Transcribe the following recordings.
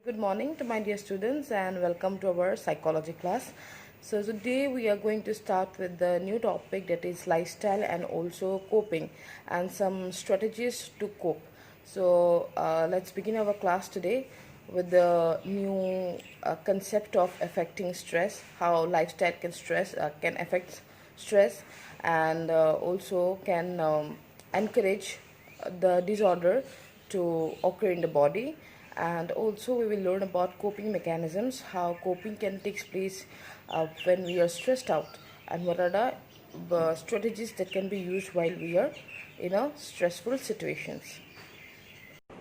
Good morning to my dear students and welcome to our psychology class. So today we are going to start with the new topic, that is lifestyle and also coping and some strategies to cope. So let's begin our class today with the new concept of affecting stress, how lifestyle can affect stress, and also can encourage the disorder to occur in the body. And also we will learn about coping mechanisms, how coping can take place when we are stressed out, and what are the strategies that can be used while we are in a stressful situations.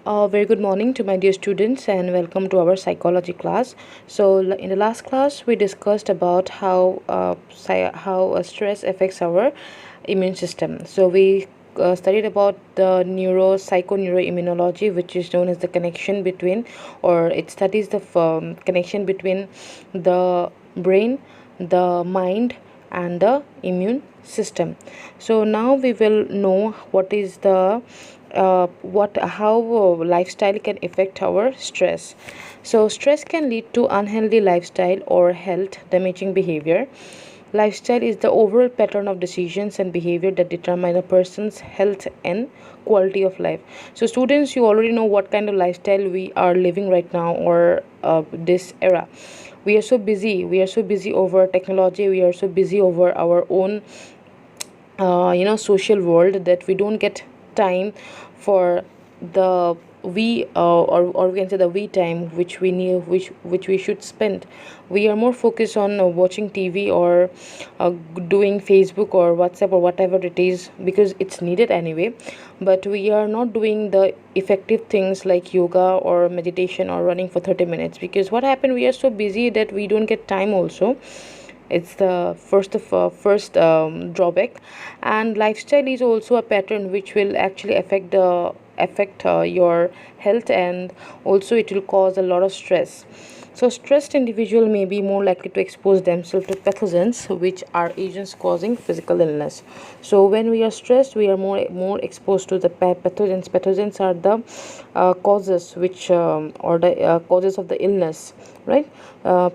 Very good morning to my dear students and welcome to our psychology class. So in the last class we discussed about how stress affects our immune system. So we studied about the psychoneuroimmunology, which is known as the connection between, or it studies the connection between the brain, the mind, and the immune system. So now we will know what is the what how lifestyle can affect our stress. So stress can lead to unhealthy lifestyle or health damaging behavior. Lifestyle is the overall pattern of decisions and behavior that determine a person's health and quality of life. So students, you already know what kind of lifestyle we are living right now, or this era. We are so busy over technology. We are so busy over our own social world, that we don't get time for the or we can say the we time which we need, which we should spend. We are more focused on watching TV, or doing Facebook or WhatsApp or whatever it is, because it's needed anyway. But we are not doing the effective things like yoga or meditation or running for 30 minutes, because what happened, we are so busy that we don't get time also. It's the first drawback. And lifestyle is also a pattern which will actually affect your health, and also it will cause a lot of stress. So stressed individual may be more likely to expose themselves to pathogens which are agents causing physical illness. So when we are stressed, we are more exposed to the pathogens. Pathogens are the causes which or the causes of the illness, right?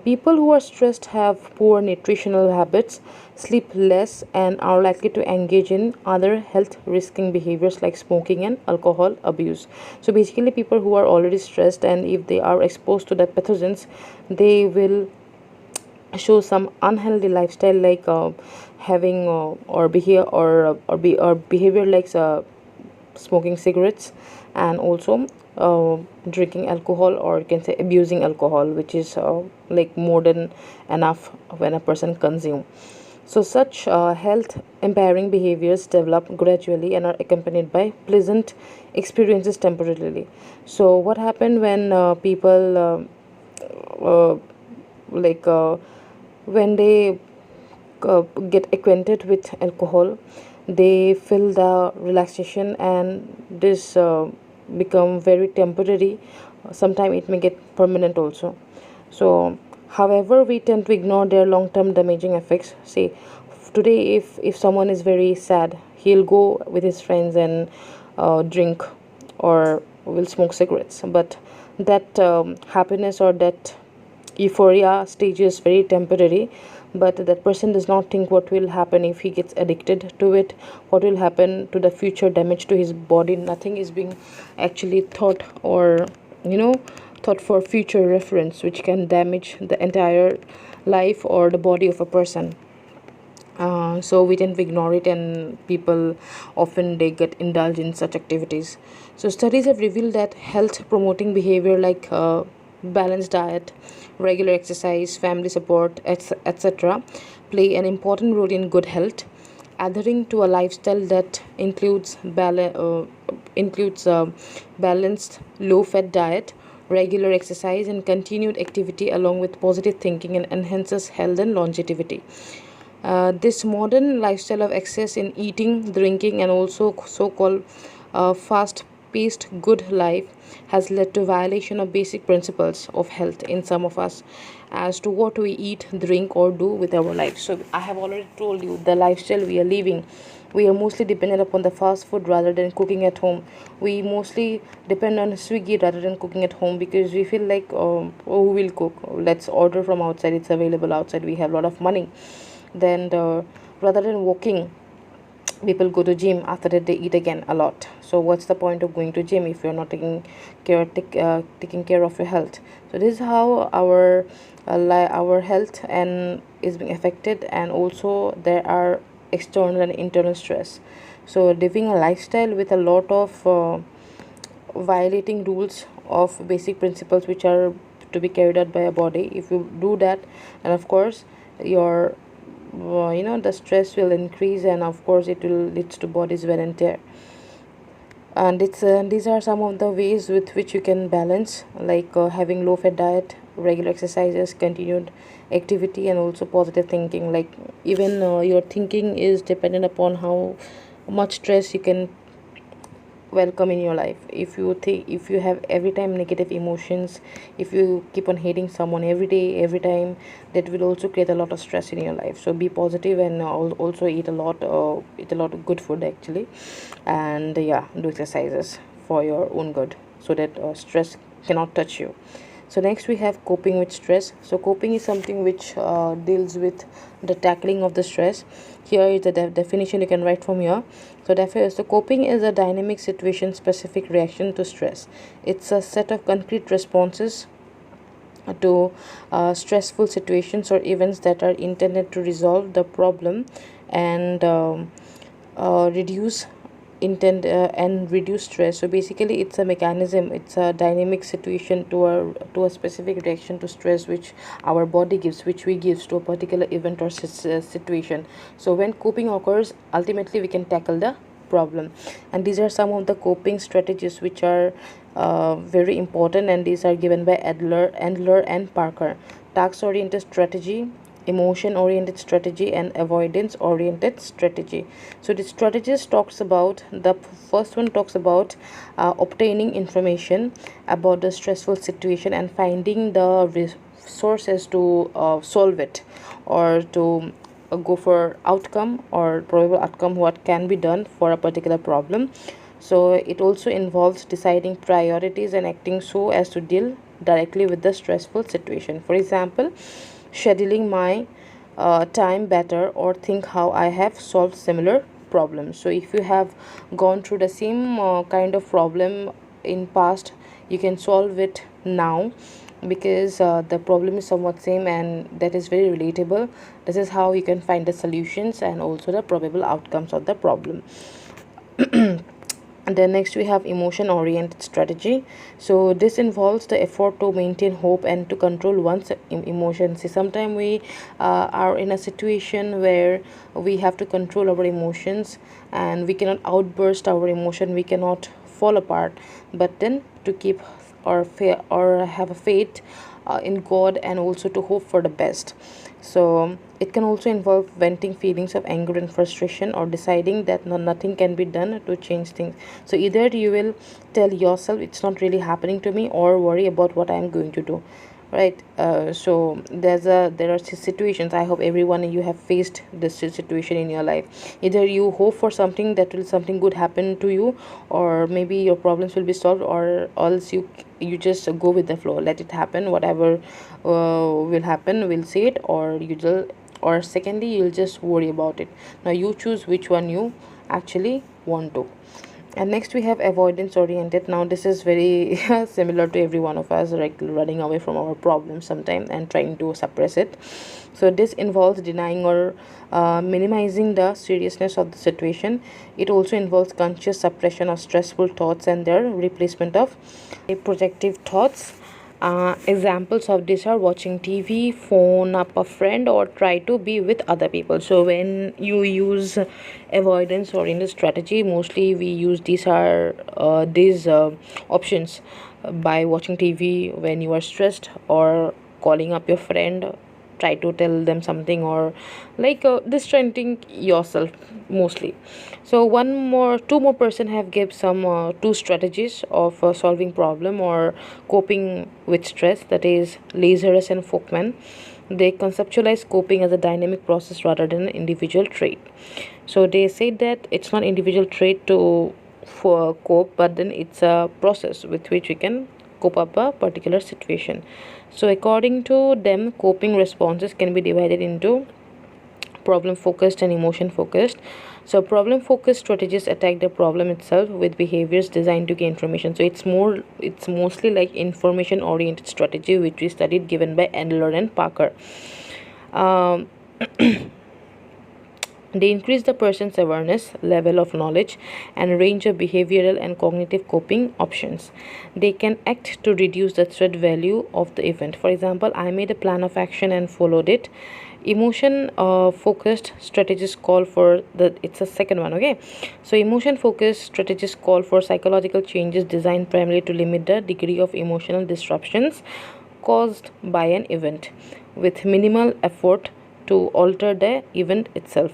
People who are stressed have poor nutritional habits, sleep less, and are likely to engage in other health risking behaviors like smoking and alcohol abuse. So basically, people who are already stressed, and if they are exposed to the pathogens, they will show some unhealthy lifestyle, like having or behavior like smoking cigarettes, and also drinking alcohol, or you can say abusing alcohol, which is like more than enough when a person consume. So such health impairing behaviors develop gradually and are accompanied by pleasant experiences temporarily. So what happened when people like when they get acquainted with alcohol, they feel the relaxation, and this become very temporary. Sometimes it may get permanent also. So however, we tend to ignore their long term damaging effects. See, today if someone is very sad, he'll go with his friends and drink, or will smoke cigarettes. But that happiness or that euphoria stage is very temporary. But that person does not think what will happen if he gets addicted to it, what will happen to the future damage to his body. Nothing is being actually thought, or you know thought for future reference, which can damage the entire life or the body of a person. So we tend to ignore it, and people often they get indulged in such activities. So studies have revealed that health promoting behavior like balanced diet, regular exercise, family support, etc., play an important role in good health. Adhering to a lifestyle that includes balanced low fat diet, regular exercise, and continued activity, along with positive thinking, and enhances health and longevity. This modern lifestyle of excess in eating, drinking, and also so-called fast-paced good life has led to violation of basic principles of health in some of us, as to what we eat, drink, or do with our life. So I have already told you the lifestyle we are living we are mostly dependent upon the fast food rather than cooking at home. We mostly depend on Swiggy rather than cooking at home because we feel like, oh, who will cook? Let's order from outside. It's available outside. We have a lot of money. Then rather than walking, people go to gym. After that they eat again a lot. So what's the point of going to gym if you're not taking care of your health? So this is how our health and is being affected, and also there are external and internal stress. So living a lifestyle with a lot of violating rules of basic principles which are to be carried out by a body, if you do that, and of course your the stress will increase, and of course it will leads to body's wear and tear. And these are some of the ways with which you can balance, like having low fat diet, regular exercises, continued activity, and also positive thinking. Like even your thinking is dependent upon how much stress you can welcome in your life. If you have every time negative emotions, if you keep on hating someone every day, every time, that will also create a lot of stress in your life. So be positive, and also eat a lot of good food actually. And yeah, do exercises for your own good, so that stress cannot touch you. So next we have coping with stress. So coping is something which deals with the tackling of the stress. Here is the definition you can write from here. So coping is a dynamic situation specific reaction to stress. It's a set of concrete responses to stressful situations or events that are intended to resolve the problem and reduce and reduce stress. So basically it's a mechanism, it's a dynamic situation to a specific reaction to stress which our body gives, which we gives to a particular event or situation. So when coping occurs, ultimately we can tackle the problem. And these are some of the coping strategies which are very important, and these are given by Adler and Parker. Task oriented strategy, emotion oriented strategy, and avoidance oriented strategy. So the strategist talks about, the first one talks about obtaining information about the stressful situation and finding the resources to solve it, or to go for outcome or probable outcome, what can be done for a particular problem. So it also involves deciding priorities and acting so as to deal directly with the stressful situation. For example, scheduling my time better, or think how I have solved similar problems. So if you have gone through the same kind of problem in past, you can solve it now, because the problem is somewhat same and that is very relatable. This is how you can find the solutions and also the probable outcomes of the problem. And then next we have emotion oriented strategy. So this involves the effort to maintain hope and to control one's emotions. See, sometimes we are in a situation where we have to control our emotions, and we cannot outburst our emotion, we cannot fall apart, but then to keep or have a faith in God, and also to hope for the best. So it can also involve venting feelings of anger and frustration, or deciding that nothing can be done to change things. So either you will tell yourself it's not really happening to me, or worry about what I am going to do, right? So there are situations, I hope everyone you have faced this situation in your life. Either you hope for something, that will something good happen to you, or maybe your problems will be solved, or else you just go with the flow, let it happen, whatever will happen, we'll see it, or or secondly you'll just worry about it. Now you choose which one you actually want to. And next we have avoidance oriented. Now this is very similar to every one of us, like running away from our problems sometimes and trying to suppress it. So this involves denying or minimizing the seriousness of the situation. It also involves conscious suppression of stressful thoughts and their replacement of projective thoughts. Examples of this are watching TV, phone up a friend, or try to be with other people. So when you use avoidance oriented strategy, mostly we use these options by watching TV when you are stressed, or calling up your friend try to tell them something, or like distracting yourself mostly. So two more person have give some two strategies of solving problem or coping with stress, that is Lazarus and Folkman. They conceptualize coping as a dynamic process rather than an individual trait. So they say that it's not individual trait to for cope, but then it's a process with which we can cope up a particular situation. So according to them, coping responses can be divided into problem focused and emotion focused. So problem focused strategies attack the problem itself with behaviors designed to gain information. So it's mostly like information oriented strategy, which we studied, given by Endler and Parker. um, they increase the person's awareness, level of knowledge, and range of behavioral and cognitive coping options. They can act to reduce the threat value of the event. For example, I made a plan of action and followed it. Emotion focused strategies call for it's a second one, okay? So emotion focused strategies call for psychological changes designed primarily to limit the degree of emotional disruptions caused by an event, with minimal effort to alter the event itself.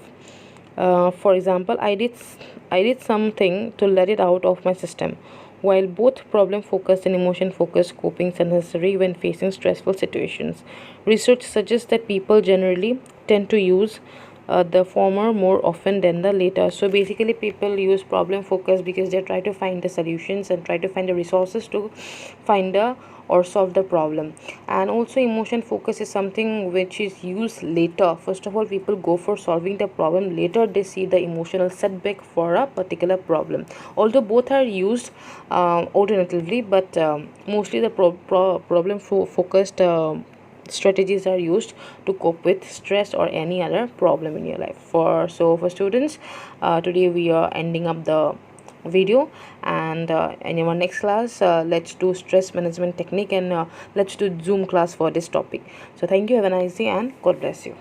For example, I did something to let it out of my system. While both problem focused and emotion focused coping are necessary when facing stressful situations, research suggests that people generally tend to use the former more often than the later. So basically, people use problem focus because they try to find the solutions and try to find the resources to find the or solve the problem. And also emotion focus is something which is used later. First of all, people go for solving the problem, later they see the emotional setback for a particular problem. Although both are used alternatively, but mostly the problem focused strategies are used to cope with stress or any other problem in your life. For students, today we are ending up the video, and in our next class, let's do stress management technique, and let's do Zoom class for this topic. So thank you, have a nice day, and God bless you.